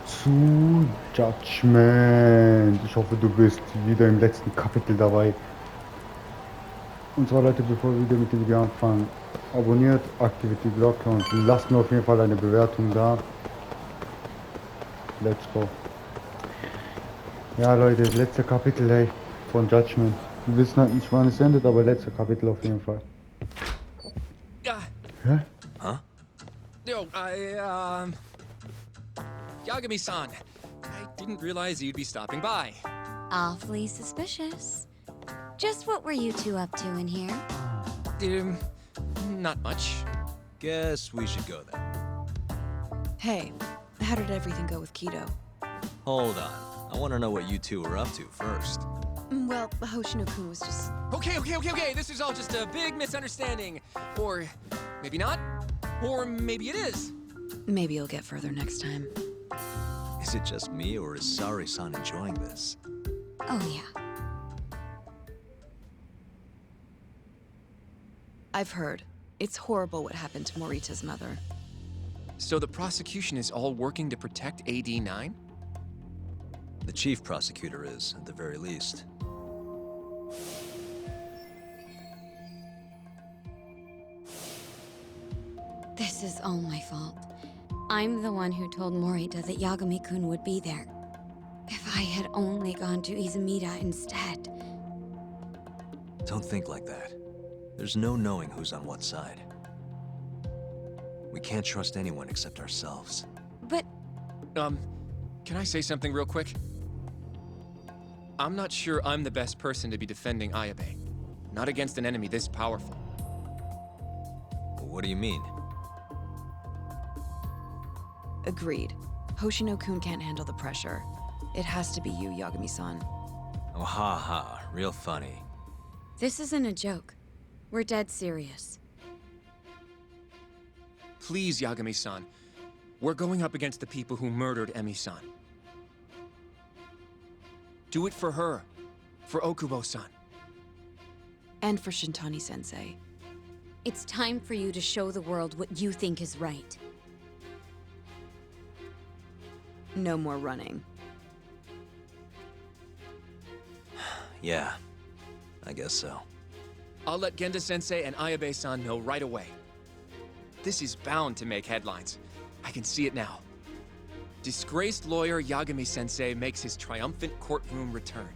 Zu Judgment. Ich hoffe, du bist wieder im letzten Kapitel dabei. Und zwar, Leute, bevor wir wieder mit dem Video anfangen, abonniert, aktiviert die Glocke und lasst mir auf jeden Fall eine Bewertung da. Let's go. Ja, Leute, letzte Kapitel, hey, von Judgment. Wir wissen halt nicht, wann es endet, aber letzte Kapitel auf jeden Fall. Hä? Huh? Yo, Yagami-san, I didn't realize you'd be stopping by. Awfully suspicious. Just what were you two up to in here? Not much. Guess we should go then. Hey, how did everything go with Keto? Hold on. I want to know what you two were up to first. Well, Hoshino-kun was just... Okay, this is all just a big misunderstanding. Or maybe not. Or maybe it is. Maybe you'll get further next time. Is it just me, or is Sari-san enjoying this? Oh, yeah. I've heard. It's horrible what happened to Morita's mother. So the prosecution is all working to protect AD9? The chief prosecutor is, at the very least. This is all my fault. I'm the one who told Morita that Yagami-kun would be there. If I had only gone to Izumida instead. Don't think like that. There's no knowing who's on what side. We can't trust anyone except ourselves. But... Can I say something real quick? I'm not sure I'm the best person to be defending Ayabe. Not against an enemy this powerful. What do you mean? Agreed. Hoshino-kun can't handle the pressure. It has to be you, Yagami-san. Oh, ha ha. Real funny. this isn't a joke. We're dead serious. Please, Yagami-san. We're going up against the people who murdered Emi-san. Do it for her. For Okubo-san. And for Shintani-sensei. It's time for you to show the world what you think is right. No more running. Yeah, I guess so. I'll let Genda-sensei and Ayabe-san know right away. This is bound to make headlines. I can see it now. Disgraced lawyer Yagami-sensei makes his triumphant courtroom return.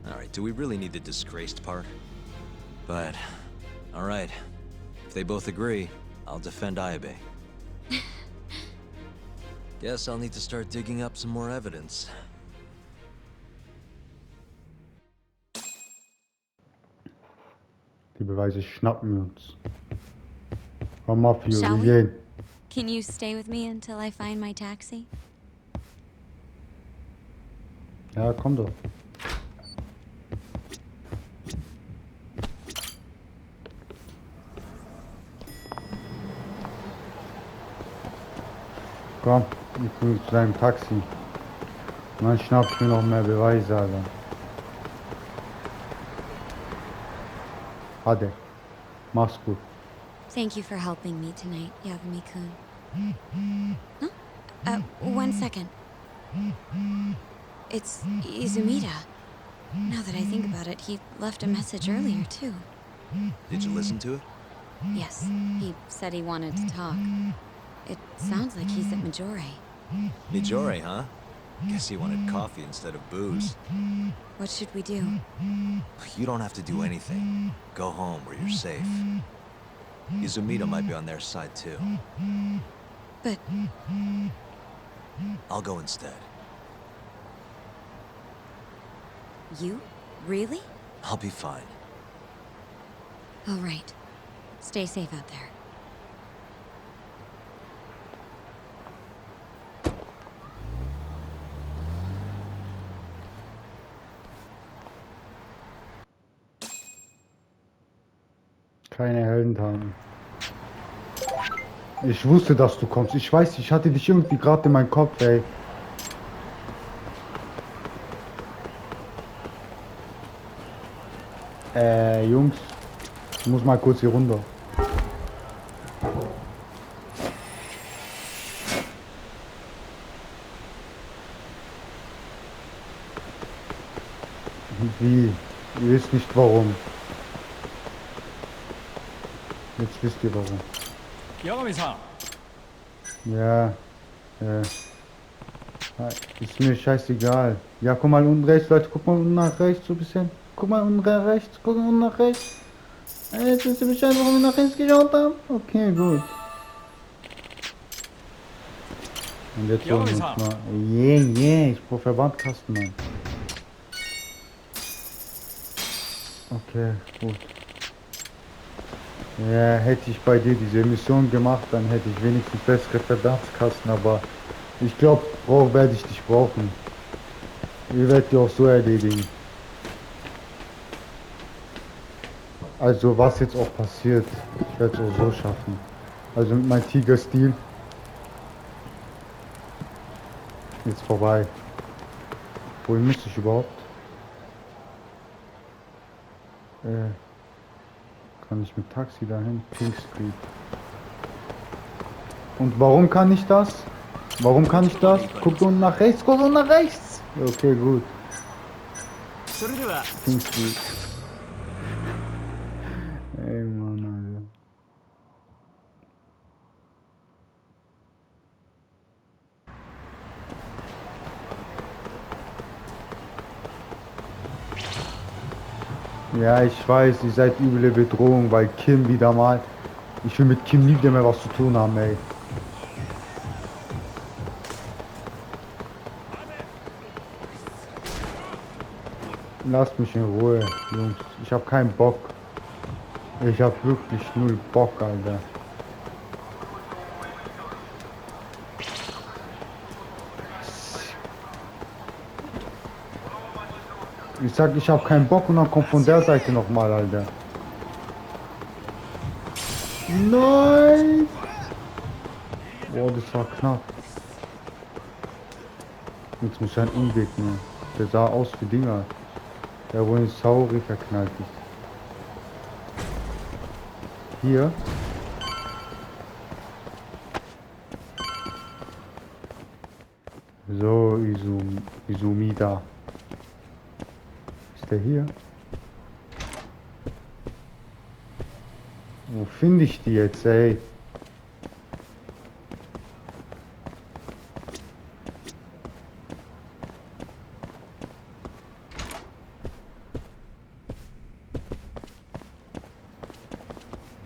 Alright, do we really need the disgraced part? But, alright. If they both agree, I'll defend Ayabe. Guess I'll need to start digging up some more evidence. Die Beweise schnappen wir uns. Komm auf, Juri, Shall we? gehen. Can you stay with me until I find my taxi? Ja, komm doch. Komm, ich bin zu deinem Taxi. Und dann schnapp ich mir noch mehr Beweise, Alter. Hade, mach's gut. Thank you for helping me tonight, Yagami-kun. Huh? 1 second. It's Izumida. Now that I think about it, he left a message earlier, too. Did you listen to it? Yes, he said he wanted to talk. It sounds like he's at Majore. Mijore, huh? Guess he wanted coffee instead of booze. What should we do? You don't have to do anything. Go home where you're safe. Izumida might be on their side too. But I'll go instead. you? Really? I'll be fine. All right. Stay safe out there. Keine Heldentaten. Ich wusste, dass du kommst. Ich weiß, ich hatte dich irgendwie gerade in meinem Kopf, ey. Jungs, ich muss mal kurz hier runter. Wie? Ihr wisst nicht warum. Jetzt wisst ihr warum. 八神さん Ja. Ist mir scheißegal. Ja, guck mal unten rechts, Leute. Guck mal unten nach rechts so ein bisschen. Guck mal unten rechts. Guck mal unten nach rechts. Jetzt wisst ihr Bescheid, warum wir nach rechts geschaut haben? Okay, gut. Und jetzt holen wir uns mal. Ich brauche Verbandkasten, Mann. Okay, gut. Ja, hätte ich bei dir diese Mission gemacht, dann hätte ich wenigstens bessere Verbandskasten, aber ich glaube, werde ich dich brauchen. Ihr werdet die auch so erledigen. Also was jetzt auch passiert, ich werde es auch so schaffen. Also mit meinem Tiger-Stil. Jetzt vorbei. Wohin müsste ich überhaupt? Kann ich mit Taxi dahin? Pink Street. Und warum kann ich das? Warum kann ich das? Guck unten nach rechts, guck unten nach rechts! Okay, gut. それでは Pink Street. Ey, Mann, Alter. Ja, ich weiß, ihr seid üble Bedrohung, weil Kim wieder mal. Ich will mit Kim nie wieder mehr was zu tun haben, ey. Lasst mich in Ruhe, Jungs. Ich hab keinen Bock. Ich hab wirklich null Bock, Alter. Ich sag, ich hab keinen Bock und dann kommt von der Seite nochmal, Alter. Nein! Boah, das war knapp. Jetzt muss ich einen Umweg nehmen. Der sah aus wie Dinger. Der wohl in Sauri verknallt ist. Hier. So, Izumida. Ist der hier? Wo finde ich die jetzt, ey?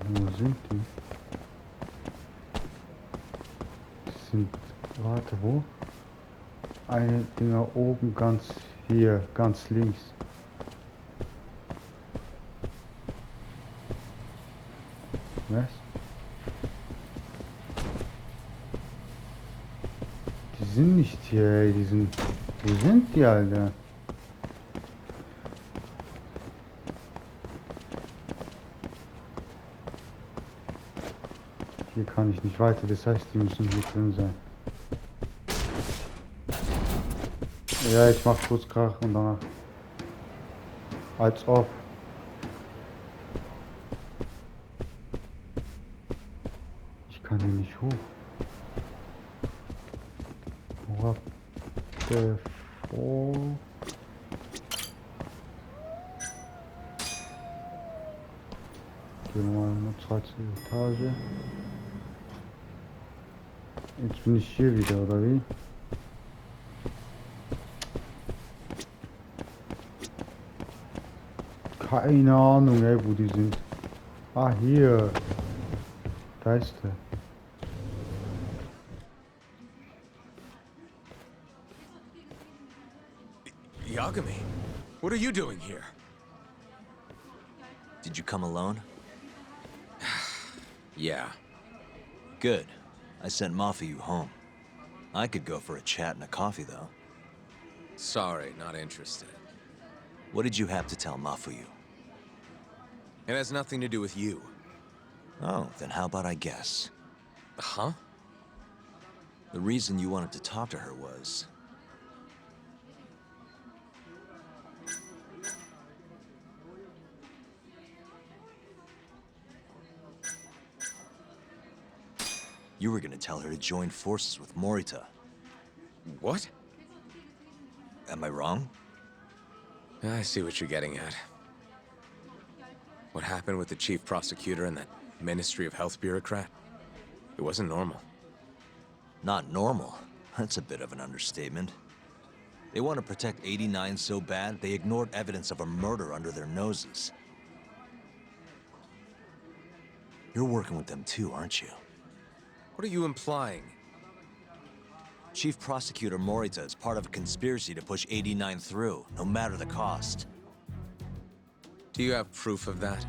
Wo sind die? Die sind... Warte, wo? Eine Dinger oben ganz hier, ganz links. Was? Die sind nicht hier, ey. Die sind... Wo sind die, Alter? Hier kann ich nicht weiter, das heißt, die müssen hier drin sein. Ja, ich mach kurz Krach und danach. Als ob. Ich kann hier nicht hoch. What the fuck? Gehen wir mal in die zweite Etage. Jetzt bin ich hier wieder, oder wie? Keine Ahnung, ey, wo die sind. Ah, hier. Da ist der. Yagami, what are you doing here? Did you come alone? Yeah. Good. I sent Mafuyu home. I could go for a chat and a coffee, though. Sorry, not interested. What did you have to tell Mafuyu? It has nothing to do with you. Oh, then how about I guess? Huh? The reason you wanted to talk to her was... you were gonna tell her to join forces with Morita. What? Am I wrong? I see what you're getting at. What happened with the chief prosecutor and that Ministry of Health bureaucrat? It wasn't normal. Not normal. That's a bit of an understatement. They want to protect 89 so bad, they ignored evidence of a murder under their noses. You're working with them too, aren't you? What are you implying? Chief Prosecutor Morita is part of a conspiracy to push 89 through, no matter the cost. Do you have proof of that?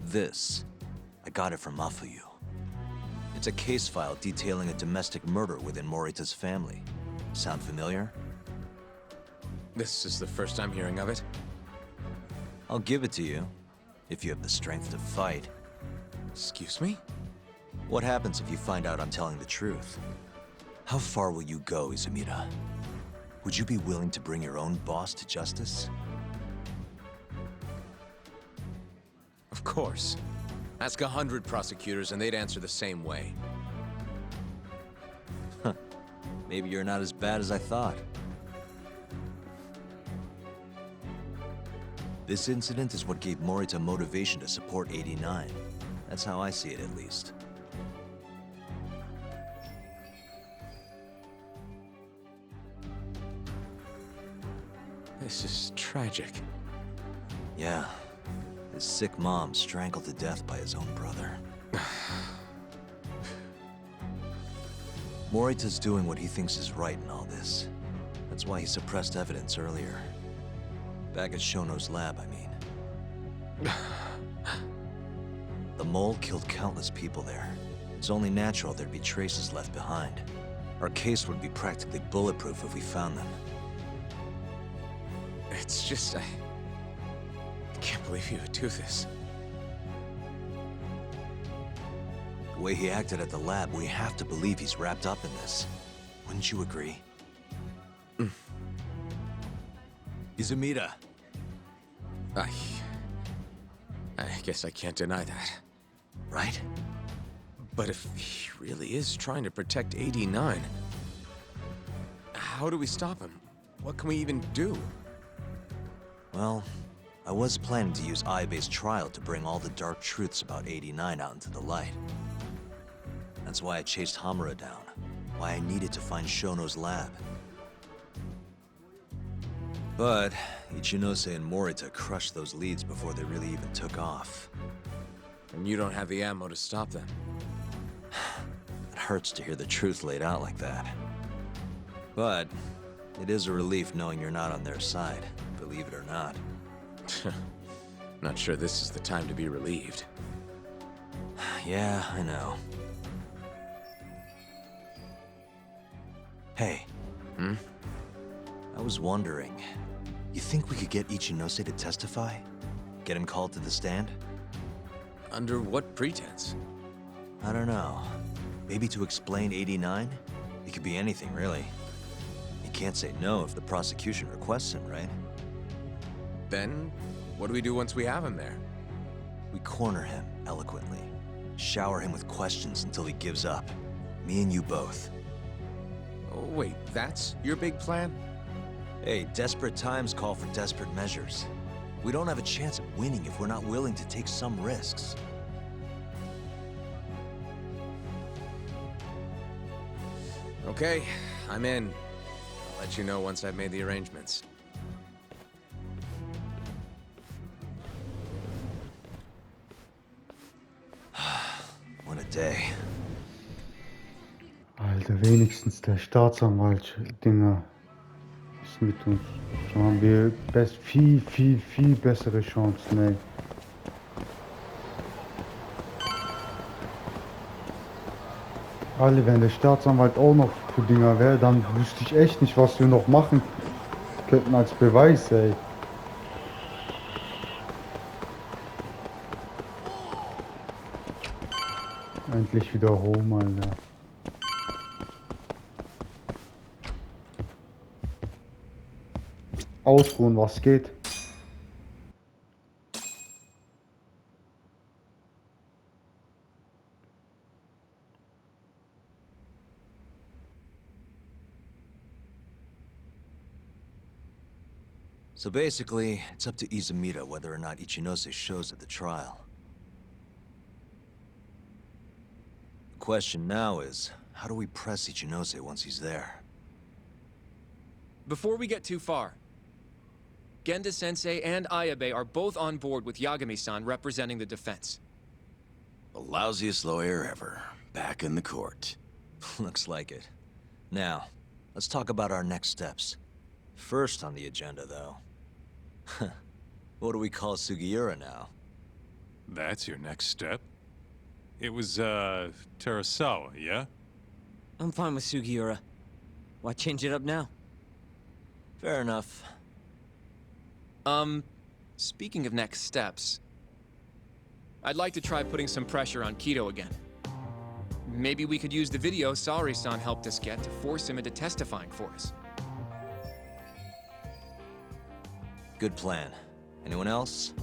This. I got it from Mafuyu. It's a case file detailing a domestic murder within Morita's family. Sound familiar? This is the first I'm hearing of it. I'll give it to you, if you have the strength to fight. Excuse me? What happens if you find out I'm telling the truth? How far will you go, Izumida? Would you be willing to bring your own boss to justice? Of course. Ask 100 prosecutors and they'd answer the same way. Maybe you're not as bad as I thought. This incident is what gave Morita motivation to support 89. That's how I see it, at least. This is tragic. Yeah. His sick mom strangled to death by his own brother. Morita's doing what he thinks is right in all this. That's why he suppressed evidence earlier. Back at Shono's lab, I mean. The mole killed countless people there. It's only natural there'd be traces left behind. Our case would be practically bulletproof if we found them. It's just, I can't believe you would do this. The way he acted at the lab, we have to believe he's wrapped up in this. Wouldn't you agree? Izumida. I guess I can't deny that. Right? But if he really is trying to protect 89, how do we stop him? What can we even do? Well, I was planning to use Ayabe's trial to bring all the dark truths about 89 out into the light. That's why I chased Hamura down, why I needed to find Shono's lab. But Ichinose and Morita crushed those leads before they really even took off. And you don't have the ammo to stop them. It hurts to hear the truth laid out like that. But it is a relief knowing you're not on their side, believe it or not. Not sure this is the time to be relieved. Yeah, I know. Hey. I was wondering, you think we could get Ichinose to testify? Get him called to the stand? Under what pretense? I don't know. Maybe to explain 89? It could be anything, really. You can't say no if the prosecution requests him, right? Then, what do we do once we have him there? We corner him, eloquently. Shower him with questions until he gives up. Me and you both. Oh, wait, that's your big plan? Hey, desperate times call for desperate measures. We don't have a chance of winning if we're not willing to take some risks. Okay, I'm in. I'll let you know once I've made the arrangements. What a day. Alter, wenigstens der Staatsanwalt-Dinger ist mit uns. Schon haben wir viel bessere Chancen, ey. Alle, wenn der Staatsanwalt auch noch für Dinger wäre, dann wüsste ich echt nicht, was wir noch machen könnten als Beweis, ey. Endlich wieder home, Alter. Ausruhen, was geht? So basically, it's up to Izumida whether or not Ichinose shows at the trial. The question now is, how do we press Ichinose once he's there? Before we get too far, Genda-sensei and Ayabe are both on board with Yagami-san representing the defense. The lousiest lawyer ever, back in the court. Looks like it. Now, let's talk about our next steps. First on the agenda, though. What do we call Sugiura now? That's your next step? It was, Terasawa, yeah? I'm fine with Sugiura. Why change it up now? Fair enough. Speaking of next steps, I'd like to try putting some pressure on Kido again. Maybe we could use the video Saori-san helped us get to force him into testifying for us. Good plan. Anyone else?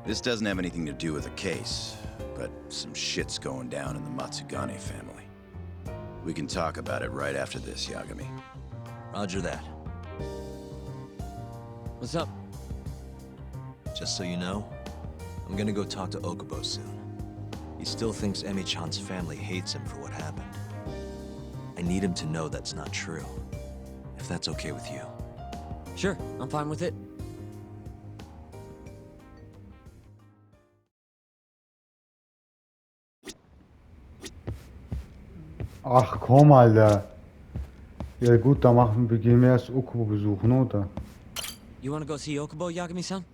This doesn't have anything to do with the case, but some shit's going down in the Matsugane family. We can talk about it right after this, Yagami. Roger that. What's up? Just so you know, I'm gonna go talk to Okubo soon. He still thinks Emi-chan's family hates him for what happened. I need him to know that's not true. If that's okay with you. Sure, I'm fine with it. Ach komm, Alter. Ja gut, gehen wir erst Okubo besuchen, oder? You wanna go see Okubo, Yagami-san?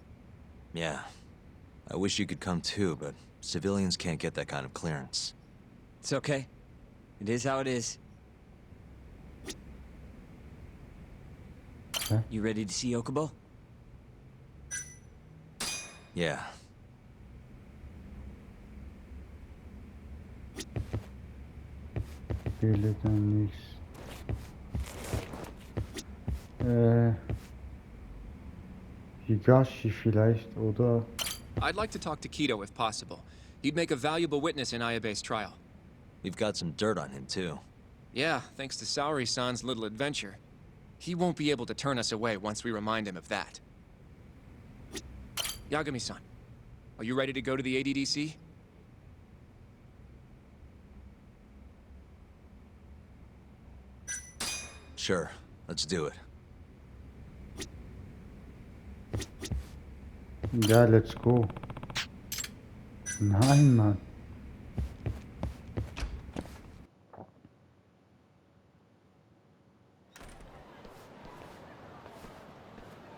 Yeah. I wish you could come too, but civilians can't get that kind of clearance. It's okay. It is how it is. Okay. You ready to see Okubo? Yeah. Fehlt dann nichts. Higashi vielleicht, oder? I'd like to talk to Kido if possible. He'd make a valuable witness in Ayabe's trial. We've got some dirt on him too. Yeah, thanks to Saori-san's little adventure. He won't be able to turn us away once we remind him of that. Yagami-san, are you ready to go to the ADDC? Sure, let's do it. Ja, let's go. Nein, Mann.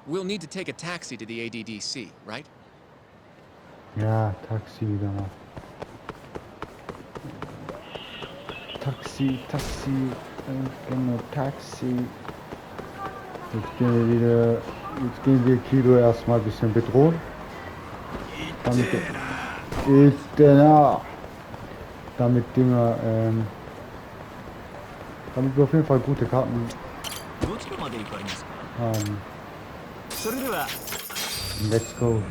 We'll need to take a taxi to the ADDC, right? Ja, Taxi wieder mal. Taxi, genau, Taxi. Jetzt gehen wir Kido erstmal ein bisschen bedrohen. Damit wir auf jeden Fall gute Karten haben. Let's go.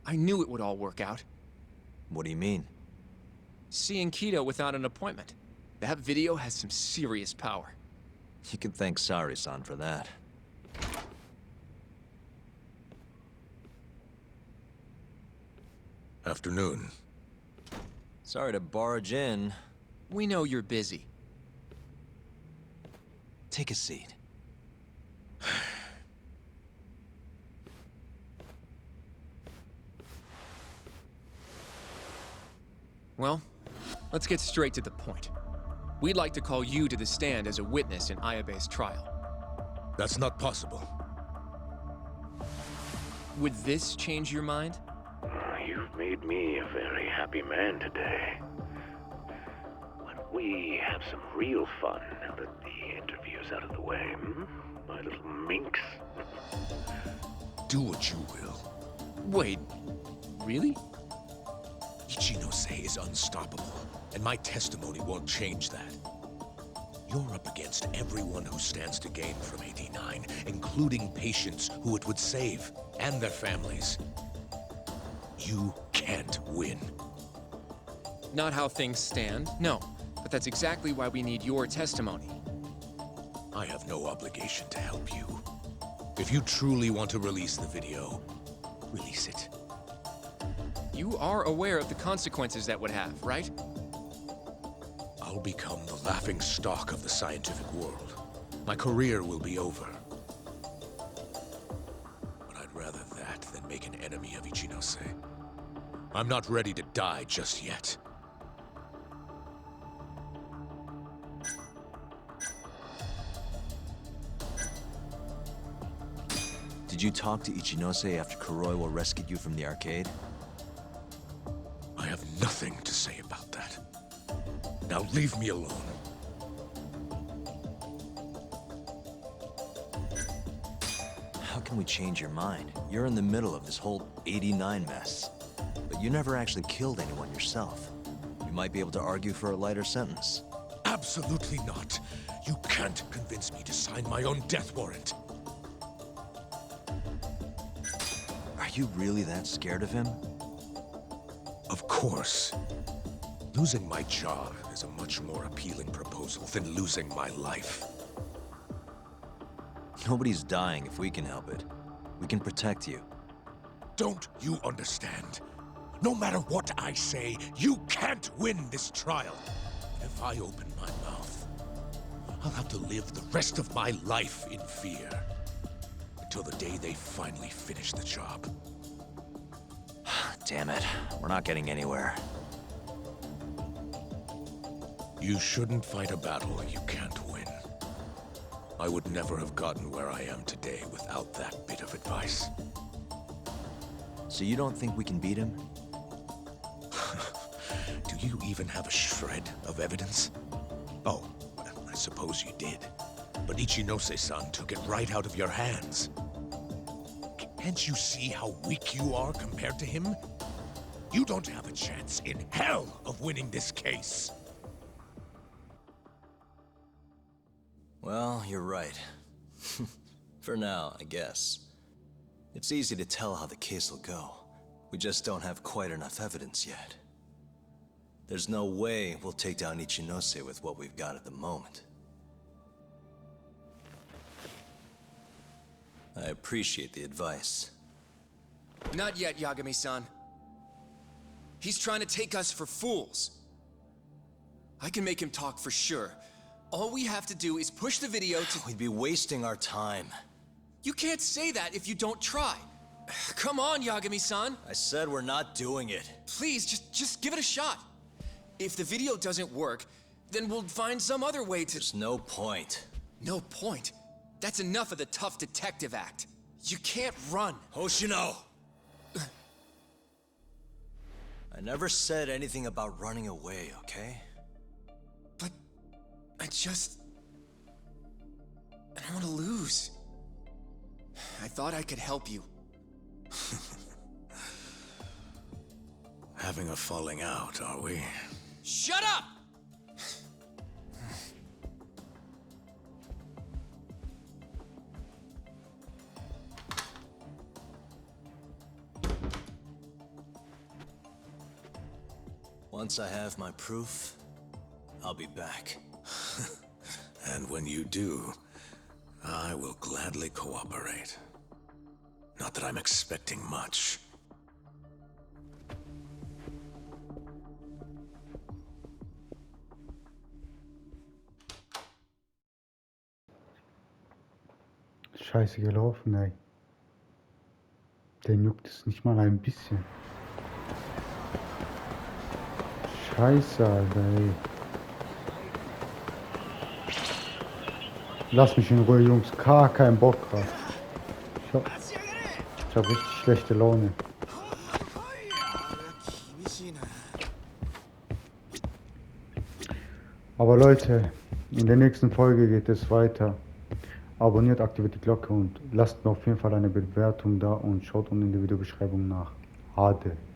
I knew it would all work out. What do you mean? Seeing Kido without an appointment. That video has some serious power. You can thank Saori-san for that. Afternoon. Sorry to barge in. We know you're busy. Take a seat. Well, let's get straight to the point. We'd like to call you to the stand as a witness in Ayabe's trial. That's not possible. Would this change your mind? You've made me a very happy man today. Why don't we have some real fun now that the interview's out of the way, my little minx? Do what you will. Wait, really? Ichinose is unstoppable, and my testimony won't change that. You're up against everyone who stands to gain from 89, including patients who it would save, and their families. You can't win. not how things stand, no. But that's exactly why we need your testimony. I have no obligation to help you. If you truly want to release the video, release it. You are aware of the consequences that would have, right? I'll become the laughing stock of the scientific world. My career will be over. But I'd rather that than make an enemy of Ichinose. I'm not ready to die just yet. Did you talk to Ichinose after Kuroiwa rescued you from the arcade? I have nothing to say about that. Now leave me alone. How can we change your mind? You're in the middle of this whole 89 mess. But you never actually killed anyone yourself. You might be able to argue for a lighter sentence. Absolutely not. You can't convince me to sign my own death warrant. Are you really that scared of him? Of course. Losing my job is a much more appealing proposal than losing my life. Nobody's dying if we can help it. We can protect you. Don't you understand? No matter what I say, you can't win this trial. If I open my mouth, I'll have to live the rest of my life in fear. Until the day they finally finish the job. Damn it. We're not getting anywhere. You shouldn't fight a battle you can't win. I would never have gotten where I am today without that bit of advice. So you don't think we can beat him? Do you even have a shred of evidence? Oh, I suppose you did. But Ichinose-san took it right out of your hands. Can't you see how weak you are compared to him? You don't have a chance in hell of winning this case. Well, you're right. For now, I guess. It's easy to tell how the case will go. We just don't have quite enough evidence yet. There's no way we'll take down Ichinose with what we've got at the moment. I appreciate the advice. Not yet, Yagami-san. He's trying to take us for fools. I can make him talk for sure. All we have to do is push the video to— We'd be wasting our time. You can't say that if you don't try. Come on, Yagami-san. I said we're not doing it. Please, just give it a shot. If the video doesn't work, then we'll find some other way to— There's no point. No point? That's enough of the tough detective act. You can't run. Hoshino! I never said anything about running away, okay? But I don't want to lose. I thought I could help you. Having a falling out, are we? Shut up! Once I have my proof, I'll be back. And when you do, I will gladly cooperate. Not that I'm expecting much. Scheiße gelaufen, ey. Den juckt es nicht mal ein bisschen. Scheiße, Alter, ey. Lass mich in Ruhe, Jungs. Gar keinen Bock drauf. Ich hab richtig schlechte Laune. Aber Leute, in der nächsten Folge geht es weiter. Abonniert, aktiviert die Glocke und lasst mir auf jeden Fall eine Bewertung da und schaut unten in der Videobeschreibung nach. Ade.